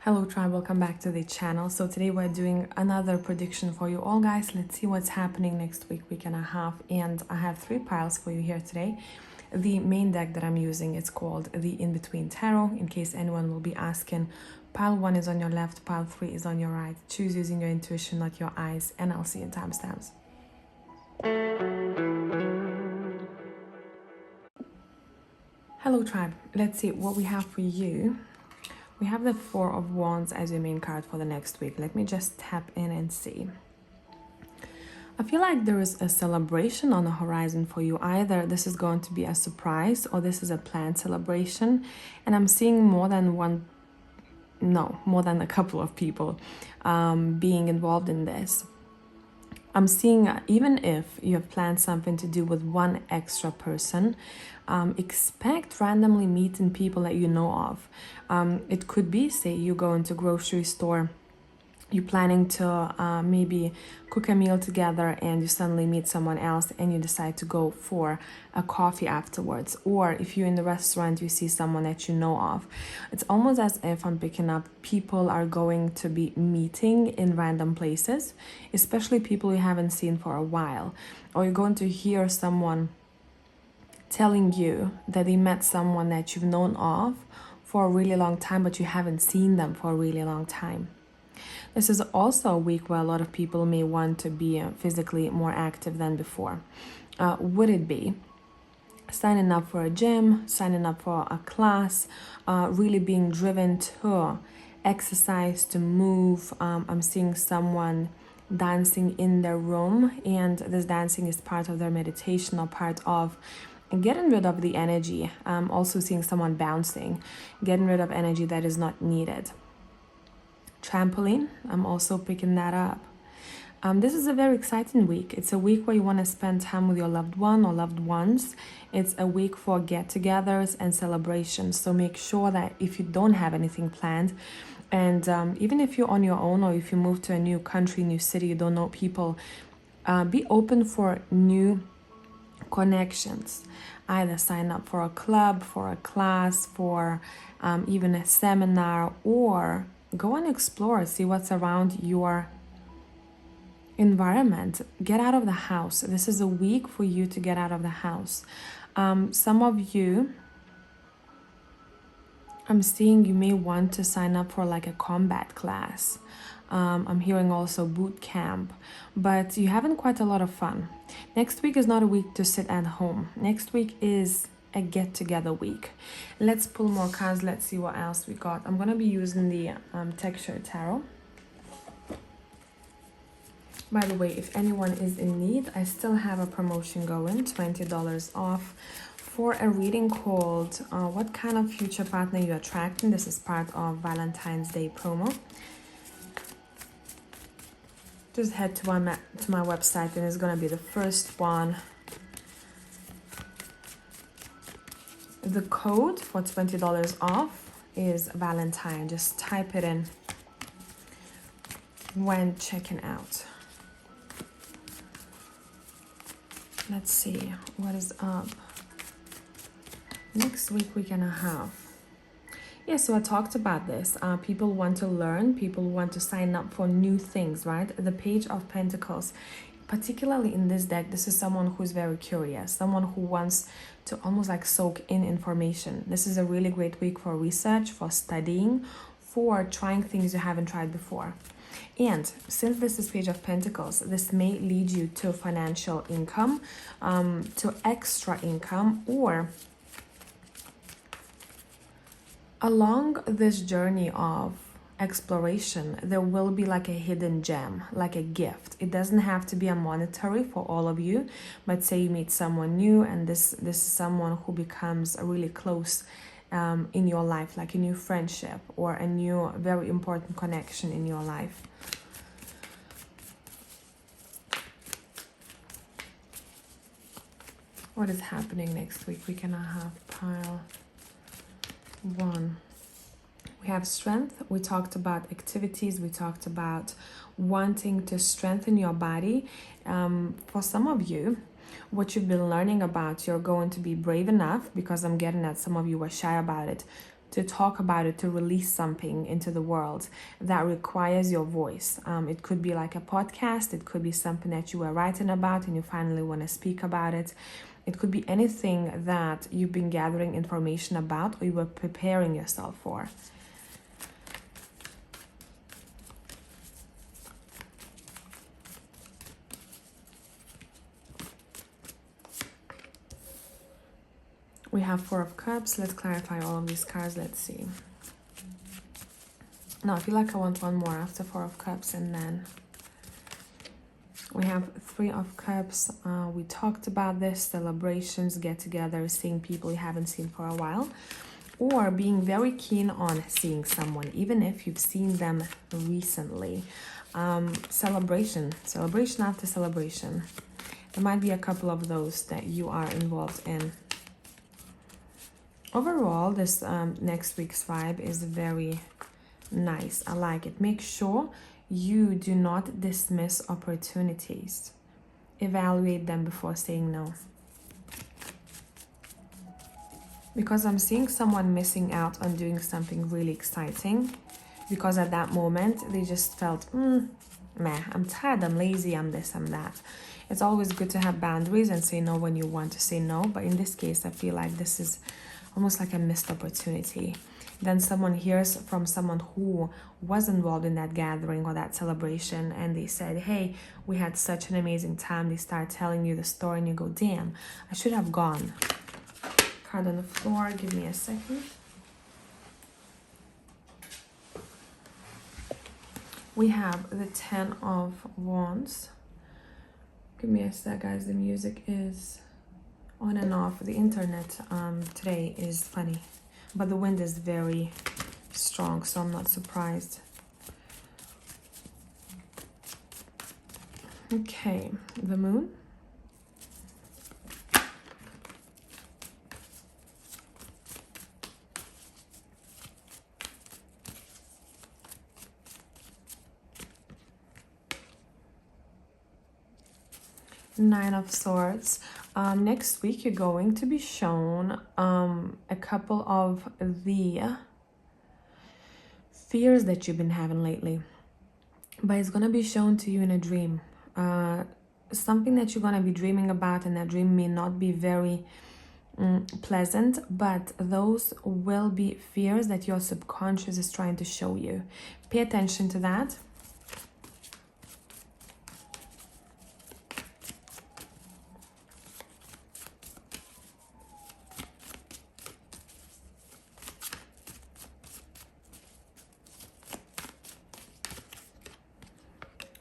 Hello tribe, welcome back to the channel. So today we're doing another prediction for you all, guys. Let's see what's happening next week and a half. And I have 3 piles for you here today. The main deck that I'm using is called the In-Between Tarot, in case anyone will be asking. Pile 1 is on your left, pile 3 is on your right. Choose using your intuition, not your eyes, and I'll see you in timestamps. Hello tribe, let's see what we have for you. We have the 4 of Wands as your main card for the next week. Let me just tap in and see. I feel like there is a celebration on the horizon for you. Either this is going to be a surprise or this is a planned celebration. And I'm seeing more than a couple of people being involved in this. I'm seeing even if you have planned something to do with one extra person, expect randomly meeting people that you know of. It could be, say, you go into grocery store, you're planning to maybe cook a meal together and you suddenly meet someone else and you decide to go for a coffee afterwards. Or if you're in the restaurant, you see someone that you know of. It's almost as if I'm picking up people are going to be meeting in random places, especially people you haven't seen for a while. Or you're going to hear someone telling you that they met someone that you've known of for a really long time, but you haven't seen them for a really long time. This is also a week where a lot of people may want to be physically more active than before. Would it be signing up for a gym, signing up for a class, really being driven to exercise, to move? I'm seeing someone dancing in their room, and this dancing is part of their meditation or part of getting rid of the energy. I'm also seeing someone bouncing, getting rid of energy that is not needed. Trampoline, I'm also picking that up. This is a very exciting week. It's a week where you want to spend time with your loved one or loved ones. It's a week for get-togethers and celebrations. So make sure that if you don't have anything planned, and even if you're on your own or if you move to a new country, new city, you don't know people, be open for new connections. Either sign up for a club, for a class, for even a seminar, or go and explore, see what's around your environment. Get out of the house. This is a week for you to get out of the house. Some of you, I'm seeing you may want to sign up for like a combat class. I'm hearing also boot camp, but you're having quite a lot of fun. Next week is not a week to sit at home. Next week is a get-together week. Let's pull more cards. Let's see what else we got. I'm gonna be using the texture tarot. By the way, if anyone is in need, I still have a promotion going, $20 off for a reading called What Kind of Future Partner You Attracting. This is part of Valentine's Day promo. Just head to my website and it's gonna be the first one. The code for $20 off is Valentine. Just type it in when checking out. Let's see what is up next week and a half. Yeah, so I talked about this. People want to learn, people want to sign up for new things, right? The Page of Pentacles, particularly in this deck, this is someone who's very curious, someone who wants to almost like soak in information. This is a really great week for research, for studying, for trying things you haven't tried before. And since this is Page of Pentacles, this may lead you to financial income, to extra income, or along this journey of exploration, there will be like a hidden gem, like a gift. It doesn't have to be a monetary for all of you, but say you meet someone new and this is someone who becomes really close in your life, like a new friendship or a new very important connection in your life. What is happening next week and a half? Pile 1. We have strength. We talked about activities. We talked about wanting to strengthen your body. For some of you, what you've been learning about, you're going to be brave enough, because I'm getting that some of you were shy about it, to talk about it, to release something into the world that requires your voice. It could be like a podcast, it could be something that you were writing about and you finally want to speak about it. It could be anything that you've been gathering information about or you were preparing yourself for. We have Four of Cups. Let's clarify all of these cards. Let's see. No, I feel like I want one more after Four of Cups, and then we have Three of Cups. We talked about this, celebrations, get-together, seeing people you haven't seen for a while, or being very keen on seeing someone, even if you've seen them recently. Celebration after celebration. There might be a couple of those that you are involved in. Overall, this next week's vibe is very nice. I like it. Make sure you do not dismiss opportunities. Evaluate them before saying no. Because I'm seeing someone missing out on doing something really exciting. Because at that moment, they just felt, meh, I'm tired, I'm lazy, I'm this, I'm that. It's always good to have boundaries and say no when you want to say no. But in this case, I feel like this is almost like a missed opportunity. Then someone hears from someone who was involved in that gathering or that celebration, and they said, hey, we had such an amazing time. They start telling you the story and you go, damn, I should have gone. Card on the floor, give me a second. We have the Ten of Wands. Give me a sec, guys. The music is on and off. The internet today is funny, but the wind is very strong, so I'm not surprised. Okay, the Moon. Nine of Swords. Next week, you're going to be shown a couple of the fears that you've been having lately. But it's going to be shown to you in a dream. Something that you're going to be dreaming about, and that dream may not be very pleasant, but those will be fears that your subconscious is trying to show you. Pay attention to that.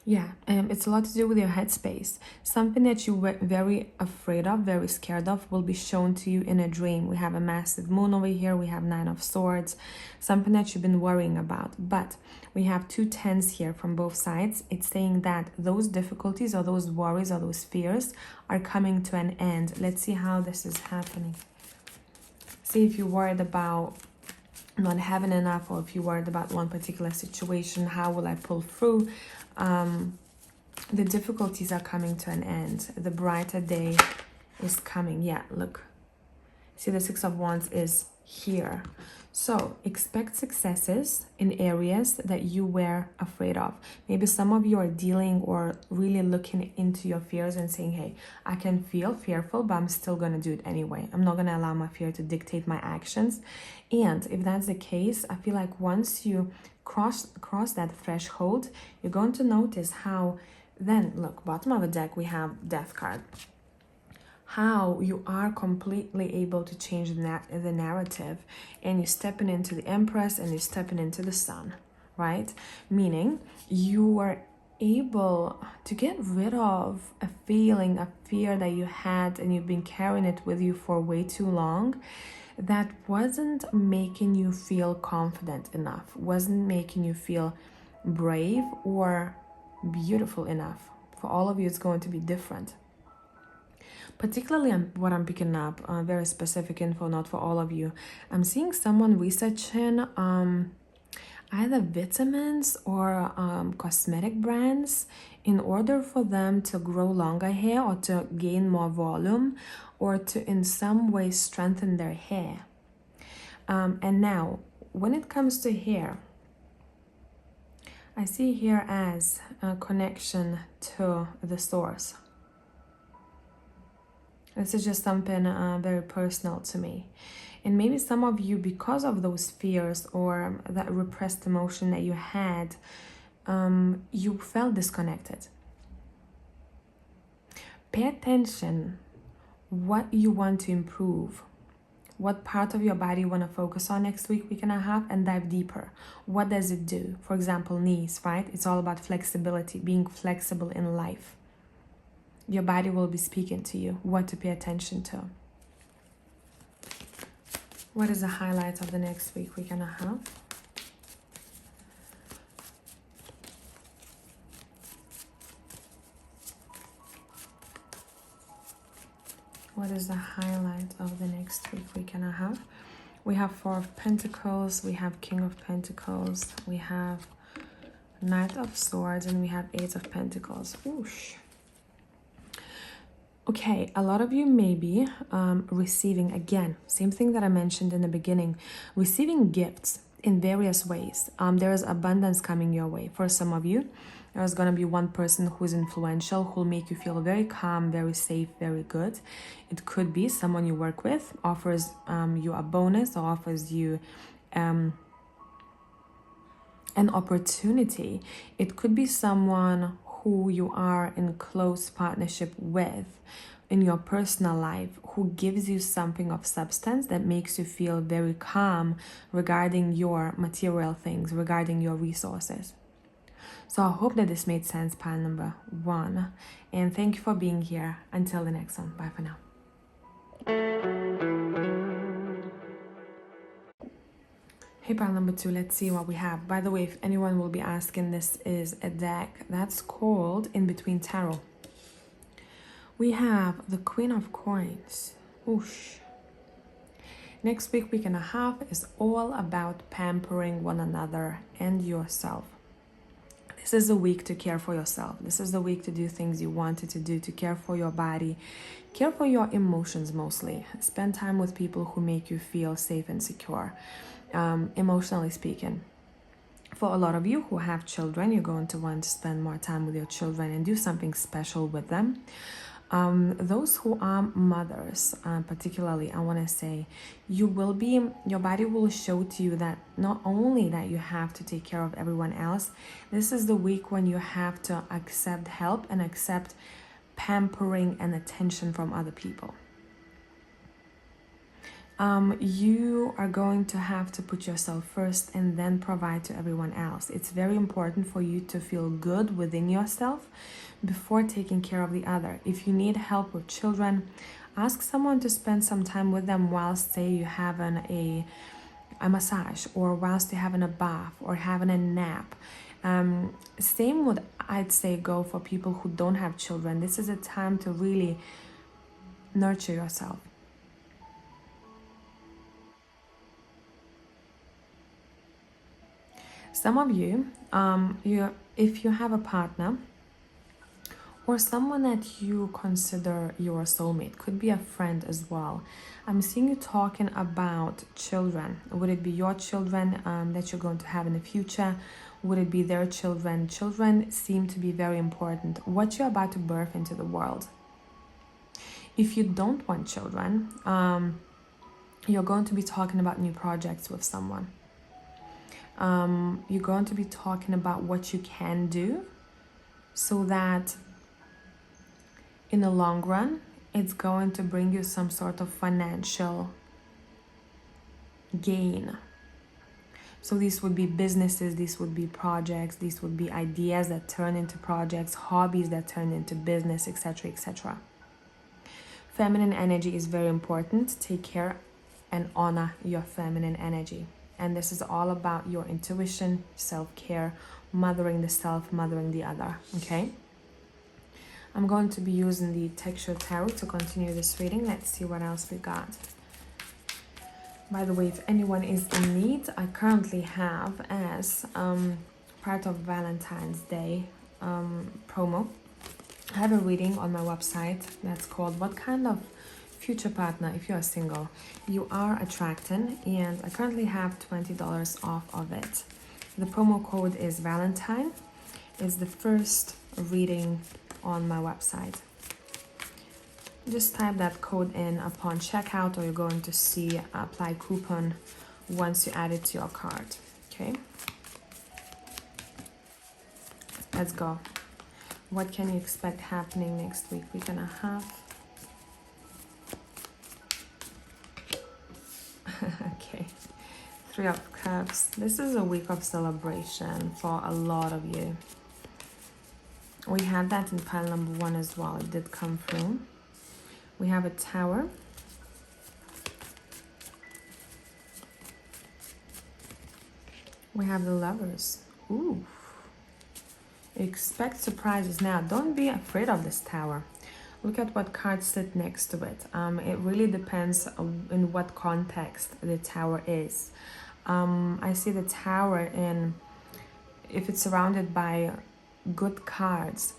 Yeah, it's a lot to do with your headspace. Something that you were very afraid of, very scared of, will be shown to you in a dream. We have a massive moon over here. We have Nine of Swords, something that you've been worrying about. But we have two tens here from both sides. It's saying that those difficulties or those worries or those fears are coming to an end. Let's see how this is happening. See if you're worried about not having enough, or if you're worried about one particular situation, how will I pull through? The difficulties are coming to an end. The brighter day is coming. Yeah, look. See, the Six of Wands is here. So expect successes in areas that you were afraid of. Maybe some of you are dealing or really looking into your fears and saying, hey, I can feel fearful, but I'm still going to do it anyway. I'm not going to allow my fear to dictate my actions. And if that's the case, I feel like once you cross that threshold, you're going to notice how then, look, bottom of the deck, we have Death card. How you are completely able to change the narrative, and you're stepping into the Empress and you're stepping into the Sun, right? Meaning you are able to get rid of a feeling, a fear that you had and you've been carrying it with you for way too long, that wasn't making you feel confident enough, wasn't making you feel brave or beautiful enough. For all of you, it's going to be different. Particularly what I'm picking up, very specific info, not for all of you. I'm seeing someone researching either vitamins or cosmetic brands in order for them to grow longer hair or to gain more volume or to in some way strengthen their hair. And now, when it comes to hair, I see here as a connection to the source. This is just something very personal to me. And maybe some of you, because of those fears or that repressed emotion that you had, you felt disconnected. Pay attention what you want to improve, what part of your body you want to focus on next week and a half, and dive deeper. What does it do? For example, knees, right? It's all about flexibility, being flexible in life. Your body will be speaking to you what to pay attention to. What is the highlight of the next week and a half? What is the highlight of the next week and a half? We have Four of Pentacles, we have King of Pentacles, we have Knight of Swords, and we have Eight of Pentacles. Oosh. Okay, a lot of you may be receiving, again, same thing that I mentioned in the beginning, receiving gifts in various ways. There is abundance coming your way. For some of you, there's going to be one person who's influential, who'll make you feel very calm, very safe, very good. It could be someone you work with, offers you a bonus or offers you an opportunity. It could be someone who you are in close partnership with in your personal life, who gives you something of substance that makes you feel very calm regarding your material things, regarding your resources. So I hope that this made sense, pile number 1. And thank you for being here. Until the next one. Bye for now. Hey, pile number 2, let's see what we have. By the way, if anyone will be asking, this is a deck that's called In Between Tarot. We have the Queen of Coins. Oosh. Next week and a half is all about pampering one another and yourself. This is the week to care for yourself. This is the week to do things you wanted to do, to care for your body, care for your emotions mostly. Spend time with people who make you feel safe and secure, emotionally speaking. For a lot of you who have children, you're going to want to spend more time with your children and do something special with them. Those who are mothers, particularly, I want to say, your body will show to you that not only that you have to take care of everyone else, this is the week when you have to accept help and accept pampering and attention from other people. You are going to have to put yourself first and then provide to everyone else. It's very important for you to feel good within yourself before taking care of the other. If you need help with children, ask someone to spend some time with them whilst, say, you're having a massage, or whilst you're having a bath or having a nap. Same would, I'd say, go for people who don't have children. This is a time to really nurture yourself. Some of you, if you have a partner or someone that you consider your soulmate, could be a friend as well. I'm seeing you talking about children. Would it be your children that you're going to have in the future? Would it be their children? Children seem to be very important. What you're about to birth into the world. If you don't want children, you're going to be talking about new projects with someone. You're going to be talking about what you can do so that in the long run, it's going to bring you some sort of financial gain. So these would be businesses, these would be projects, these would be ideas that turn into projects, hobbies that turn into business, etc., etc. Feminine energy is very important. Take care and honor your feminine energy. And this is all about your intuition, self-care, mothering the self, mothering the other, okay? I'm going to be using the Texture Tarot to continue this reading. Let's see what else we got. By the way, if anyone is in need, I currently have, as part of Valentine's Day promo, I have a reading on my website that's called What Kind of future partner, if you are single, you are attracting, and I currently have $20 off of it. The promo code is Valentine. It's the first reading on my website. Just type that code in upon checkout, or you're going to see apply coupon once you add it to your cart. Okay, let's go. What can you expect happening next week and a half? Okay, Three of Cups. This is a week of celebration for a lot of you. We had that in pile number 1 as well. It did come through. We have a Tower. We have the Lovers. Ooh. Expect surprises. Now, don't be afraid of this Tower. Look at what cards sit next to it. It really depends in what context the Tower is. I see the Tower in, if it's surrounded by good cards,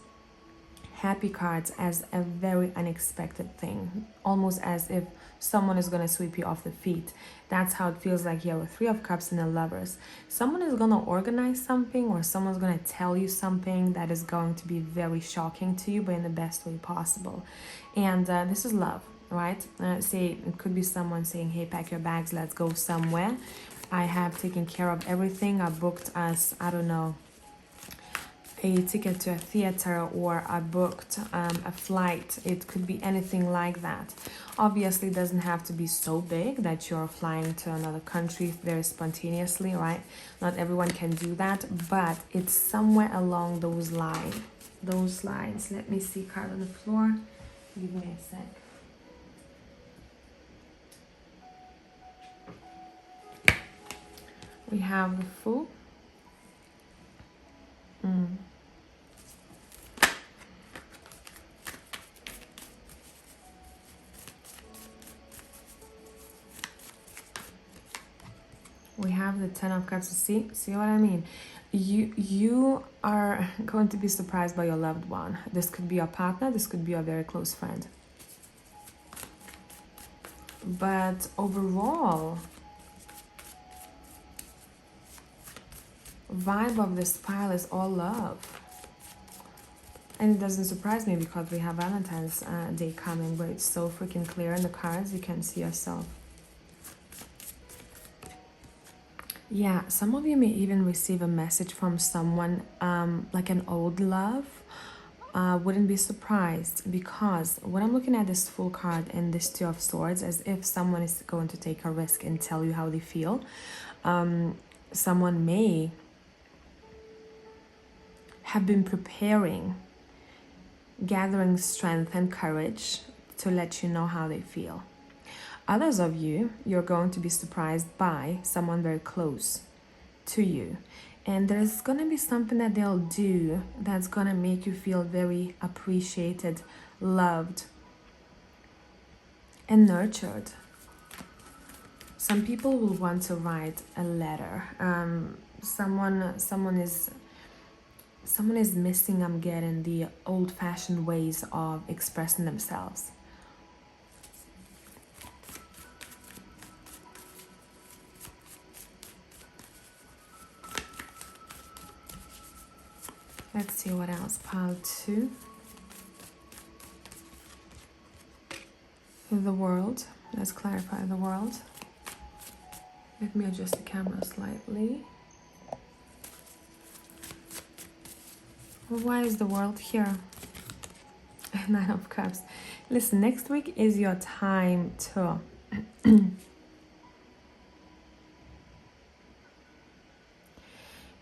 happy cards, as a very unexpected thing, almost as if someone is going to sweep you off the feet. That's how it feels like here with Three of Cups and the Lovers. Someone is going to organize something, or someone's going to tell you something that is going to be very shocking to you, but in the best way possible. And this is love, right? Say it could be someone saying, hey, pack your bags, let's go somewhere. I have taken care of everything. I booked us, I don't know, a ticket to a theater, or I booked a flight. It could be anything like that. Obviously, it doesn't have to be so big that you're flying to another country very spontaneously, right? Not everyone can do that, but it's somewhere along those lines. Let me see, card on the floor. Give me a sec. We have the Fool. We have the Ten of Cups. See what I mean? You are going to be surprised by your loved one. This could be your partner. This could be a very close friend. But overall, vibe of this pile is all love. And it doesn't surprise me because we have Valentine's Day coming, where it's so freaking clear in the cards. You can see yourself. Yeah, some of you may even receive a message from someone, like an old love. Wouldn't be surprised, because when I'm looking at this Fool card and this Two of Swords, as if someone is going to take a risk and tell you how they feel. Someone may have been preparing, gathering strength and courage to let you know how they feel. Others of you, you're going to be surprised by someone very close to you. And there's going to be something that they'll do that's going to make you feel very appreciated, loved, and nurtured. Some people will want to write a letter. Someone is missing, I'm getting, the old-fashioned ways of expressing themselves. Let's see what else. Pile 2. The World. Let's clarify the World. Let me adjust the camera slightly. Well, why is the World here? Nine of Cups. Listen, next week is your time to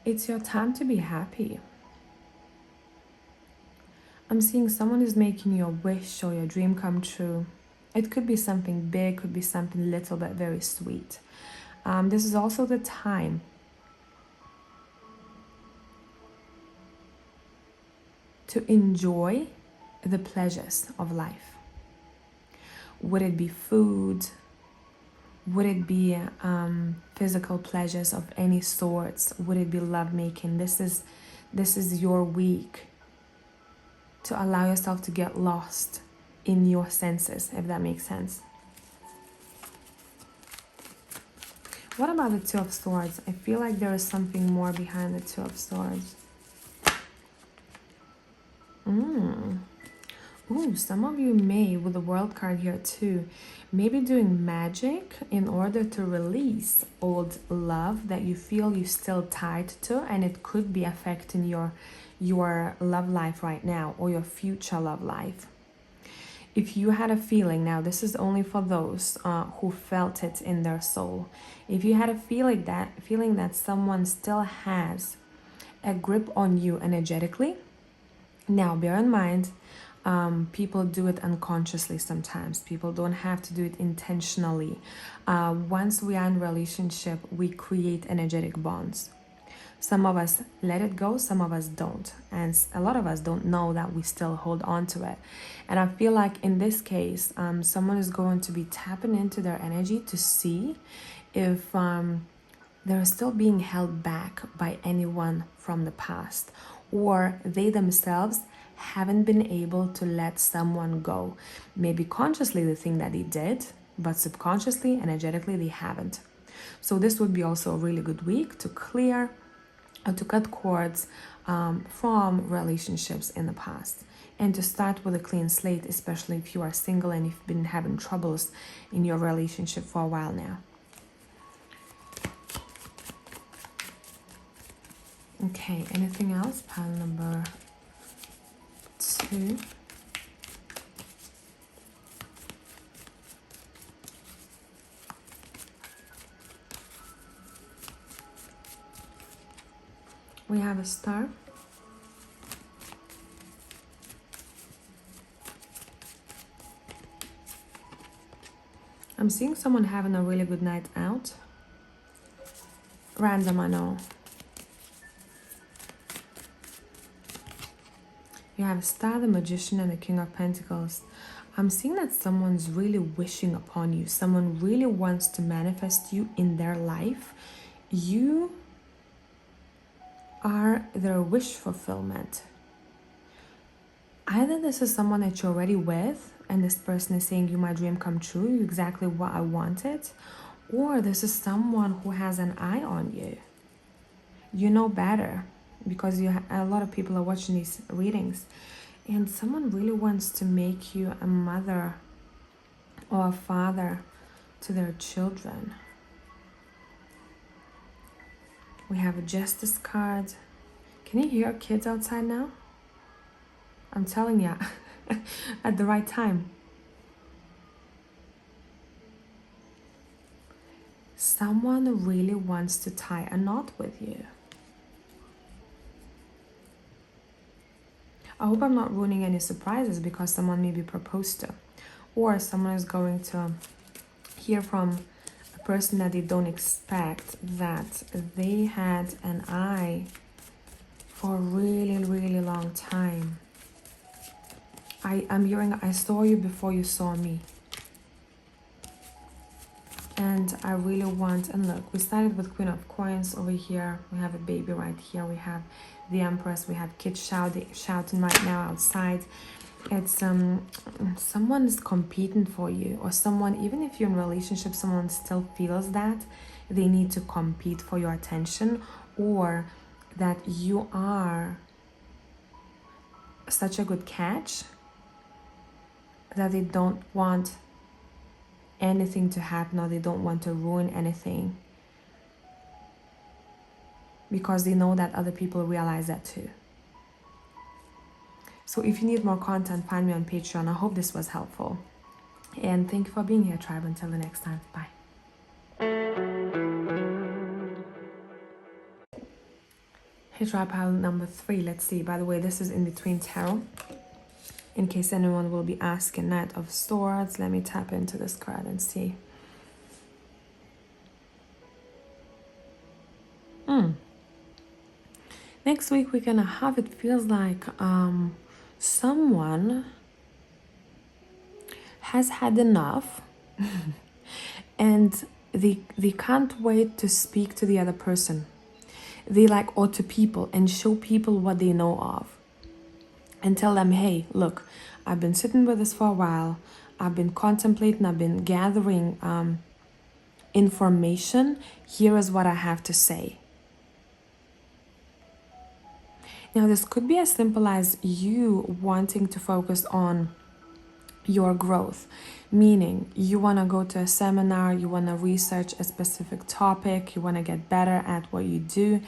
it's your time to be happy. I'm seeing someone is making your wish or your dream come true. It could be something big, could be something little, but very sweet. This is also the time to enjoy the pleasures of life. Would it be food? Would it be physical pleasures of any sorts? Would it be lovemaking? This is your week to allow yourself to get lost in your senses, if that makes sense. What about the Two of Swords? I feel like there is something more behind the Two of Swords. Ooh, some of you may, with the World card here too, maybe doing magic in order to release old love that you feel you're still tied to, and it could be affecting your love life right now or your future love life. If you had a feeling, now this is only for those who felt it in their soul. If you had a feeling that someone still has a grip on you energetically, now bear in mind, people do it unconsciously sometimes. People don't have to do it intentionally. Once we are in relationship, we create energetic bonds. Some of us let it go, some of us don't. And a lot of us don't know that we still hold on to it. And I feel like in this case, someone is going to be tapping into their energy to see if they're still being held back by anyone from the past, or they themselves haven't been able to let someone go. Maybe consciously they think that they did, but subconsciously, energetically, they haven't. So this would be also a really good week to clear or to cut cords from relationships in the past, and to start with a clean slate, especially if you are single and you've been having troubles in your relationship for a while now. Okay, anything else? Pile number 2. We have a star. I'm seeing someone having a really good night out. Random, I know. You have a star, the Magician, and the King of Pentacles. I'm seeing that someone's really wishing upon you. Someone really wants to manifest you in their life. You are their wish fulfillment. Either this is someone that you're already with, and this person is saying, "You my dream come true, you're exactly what I wanted," or this is someone who has an eye on you. You know better, because a lot of people are watching these readings, and someone really wants to make you a mother or a father to their children. We have a Justice card. Can you hear kids outside now? I'm telling you, at the right time. Someone really wants to tie a knot with you. I hope I'm not ruining any surprises, because someone may be proposed to, or someone is going to hear from a person that they don't expect, that they had an eye for a really, really long time. I'm hearing, I saw you before you saw me. And I really want, and look, we started with Queen of Coins over here. We have a baby right here. We have the Empress. We have kids shouting right now outside. It's someone is competing for you, or someone, even if you're in a relationship, someone still feels that they need to compete for your attention, or that you are such a good catch that they don't want anything to happen, or they don't want to ruin anything, because they know that other people realize that too. So if you need more content, find me on Patreon. I hope this was helpful, and thank you for being here, tribe. Until the next time, bye. Hey tribe, pile number 3. Let's see. By the way, this is in between tarot, in case anyone will be asking. Knight of Swords. Let me tap into this card and see. Next week we're gonna have, it feels like someone has had enough and they can't wait to speak to the other person. They like, or to people, and show people what they know of, and tell them, hey, look, I've been sitting with this for a while. I've been contemplating, I've been gathering information. Here is what I have to say. Now, this could be as simple as you wanting to focus on your growth, meaning you want to go to a seminar, you want to research a specific topic, you want to get better at what you do,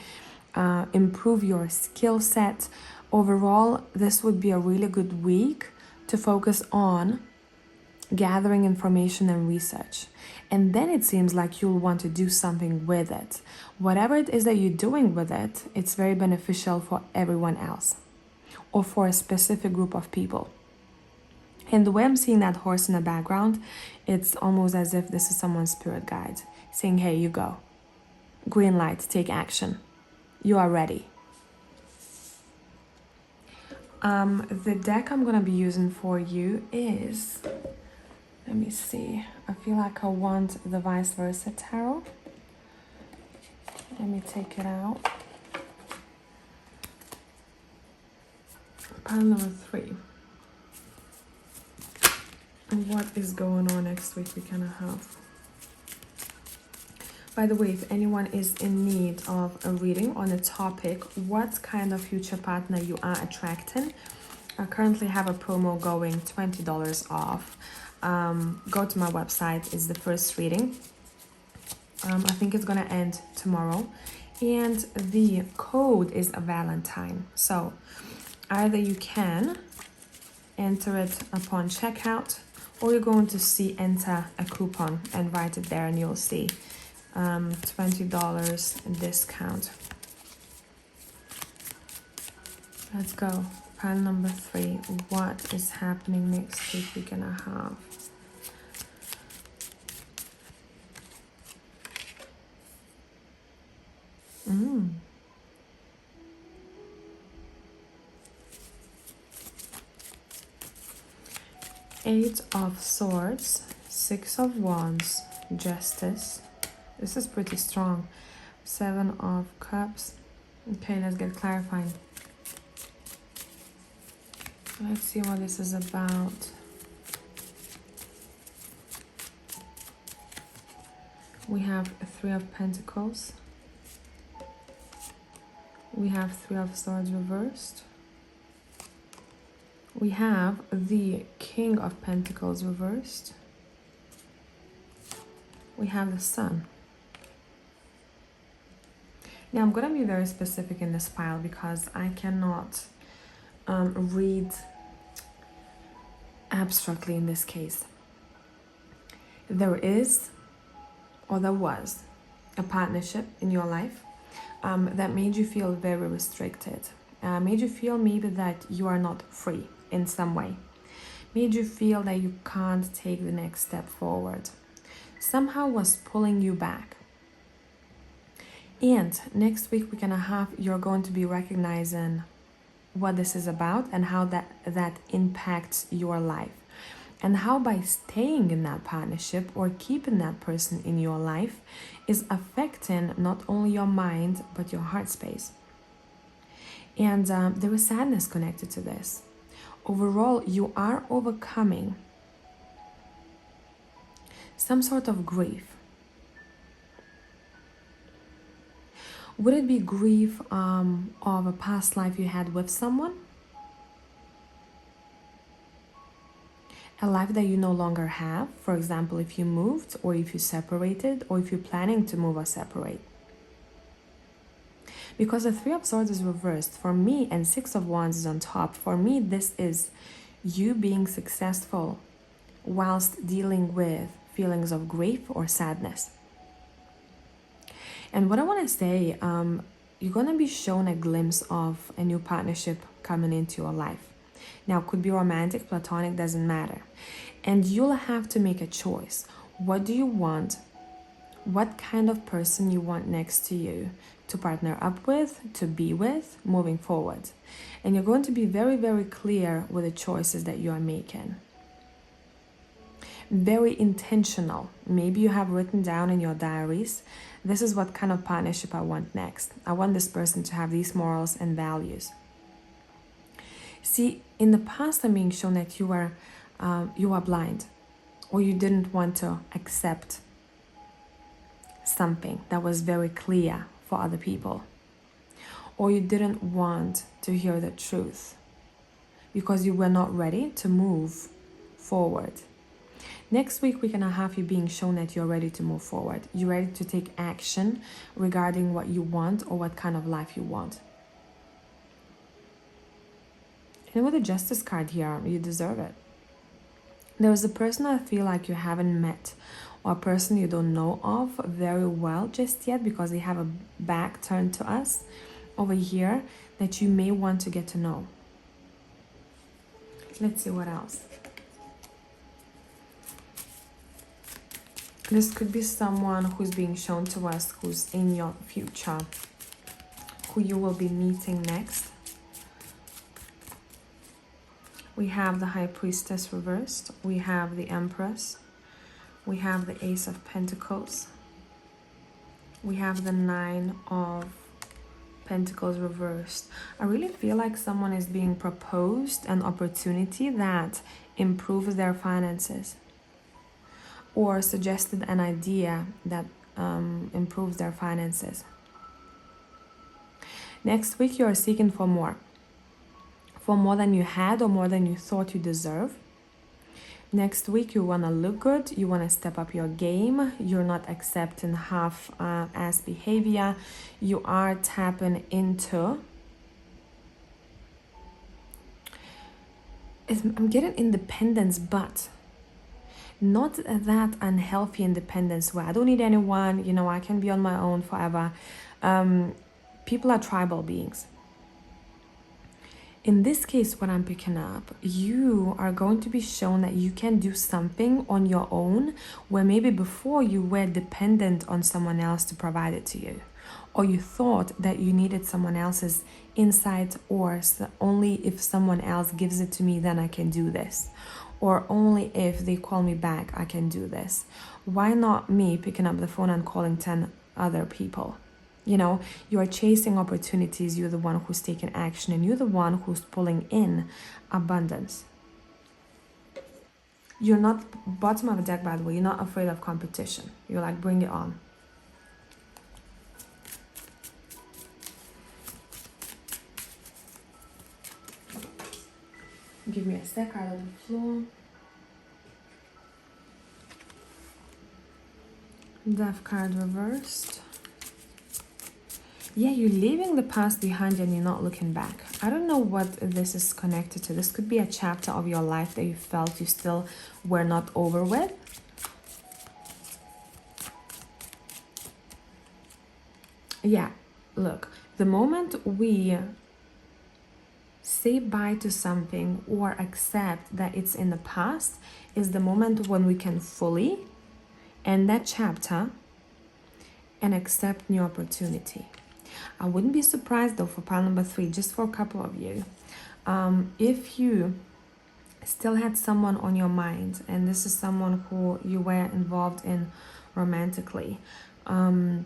improve your skill set. Overall, this would be a really good week to focus on gathering information and research. And then it seems like you'll want to do something with it. Whatever it is that you're doing with it, it's very beneficial for everyone else or for a specific group of people. And the way I'm seeing that horse in the background, it's almost as if this is someone's spirit guide saying, hey, you go. Green light, take action. You are ready. The deck I'm going to be using for you is, let me see, I feel like I want the vice versa tarot. Let me take it out. Pile number 3. What is going on next week? We kind of have. By the way, if anyone is in need of a reading on a topic, what kind of future partner you are attracting, I currently have a promo going, $20 off. Go to my website, it's the first reading. I think it's gonna end tomorrow. And the code is a Valentine. So either you can enter it upon checkout, or you're going to enter a coupon and write it there and you'll see $20 discount. Let's go. Pile number 3. What is happening next week? We're gonna have. Eight of Swords, Six of Wands, Justice. This is pretty strong. 7 of Cups. Okay, let's get clarifying. Let's see what this is about. We have 3 of Pentacles. We have 3 of Swords reversed. We have the King of Pentacles reversed. We have the Sun. Now I'm going to be very specific in this pile because I cannot read abstractly in this case. There is, or there was, a partnership in your life that made you feel very restricted. Made you feel maybe that you are not free in some way. Made you feel that you can't take the next step forward. Somehow was pulling you back. And next week you're going to be recognizing what this is about and how that impacts your life. And how by staying in that partnership or keeping that person in your life is affecting not only your mind but your heart space. And there is sadness connected to this. Overall, you are overcoming some sort of grief. Would it be grief of a past life you had with someone? A life that you no longer have, for example, if you moved or if you separated or if you're planning to move or separate. Because the 3 of Swords is reversed for me and 6 of Wands is on top. For me, this is you being successful whilst dealing with feelings of grief or sadness. And what I want to say, you're going to be shown a glimpse of a new partnership coming into your life. Now, it could be romantic, platonic, doesn't matter. And you'll have to make a choice. What do you want? What kind of person you want next to you to partner up with, to be with, moving forward. And you're going to be very, very clear with the choices that you are making. Very intentional. Maybe you have written down in your diaries, this is what kind of partnership I want next. I want this person to have these morals and values. See, in the past, I'm being shown that you are blind, or you didn't want to accept something that was very clear for other people, or you didn't want to hear the truth because you were not ready to move forward. Next week, we're gonna have you being shown that you're ready to move forward. You're ready to take action regarding what you want or what kind of life you want. And with the Justice card here, you deserve it. There's a person I feel like you haven't met, or a person you don't know of very well just yet because they have a back turned to us over here that you may want to get to know. Let's see what else. This could be someone who's being shown to us who's in your future, who you will be meeting next. We have the High Priestess reversed. We have the Empress. We have the Ace of Pentacles. We have the Nine of Pentacles reversed. I really feel like someone is being proposed an opportunity that improves their finances, or suggested an idea that improves their finances. Next week, you are seeking for more than you had or more than you thought you deserve. Next week, you want to look good, you want to step up your game, you're not accepting half-ass behavior, you are tapping into, I'm getting independence, but not that unhealthy independence where I don't need anyone, I can be on my own forever. People are tribal beings. In this case, what I'm picking up, you are going to be shown that you can do something on your own where maybe before you were dependent on someone else to provide it to you. Or you thought that you needed someone else's insight, or only if someone else gives it to me, then I can do this. Or only if they call me back, I can do this. Why not me picking up the phone and calling 10 other people? You are chasing opportunities. You're the one who's taking action, and you're the one who's pulling in abundance. You're not, bottom of the deck, by the way, you're not afraid of competition. You're like, bring it on. Give me a sec out of the floor. Death card reversed. Yeah, you're leaving the past behind and you're not looking back. I don't know what this is connected to. This could be a chapter of your life that you felt you still were not over with. Yeah, look, the moment we say bye to something or accept that it's in the past is the moment when we can fully end that chapter and accept new opportunity. I wouldn't be surprised though for pile number 3, just for a couple of you, if you still had someone on your mind, and this is someone who you were involved in romantically, and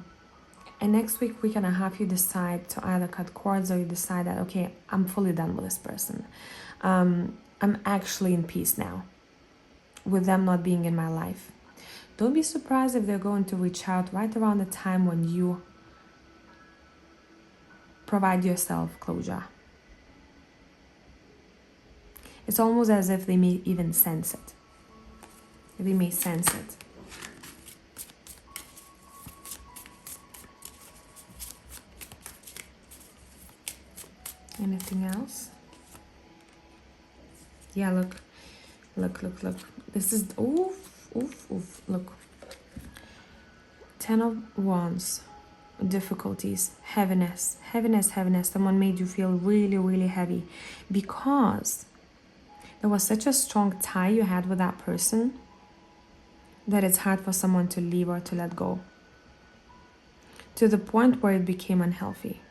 next week we're gonna have you decide to either cut cords, or you decide that, okay, I'm fully done with this person. I'm actually in peace now with them not being in my life. Don't be surprised if they're going to reach out right around the time when you provide yourself closure. It's almost as if they may even sense it. They may sense it. Anything else? Yeah, look. This is, oof, look. 10 of Wands. Difficulties, heaviness. Someone made you feel really, really heavy because there was such a strong tie you had with that person that it's hard for someone to leave or to let go, to the point where it became unhealthy,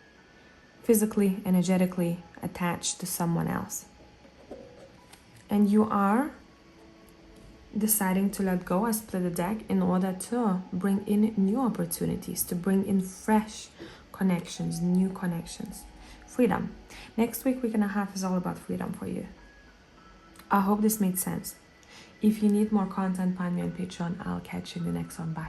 physically, energetically attached to someone else. And you are deciding to let go. I split the deck in order to bring in new opportunities, to bring in fresh connections, new connections, freedom. Next week, week and a half is all about freedom for you. I hope this made sense. If you need more content, find me on Patreon. I'll catch you in the next one. Bye.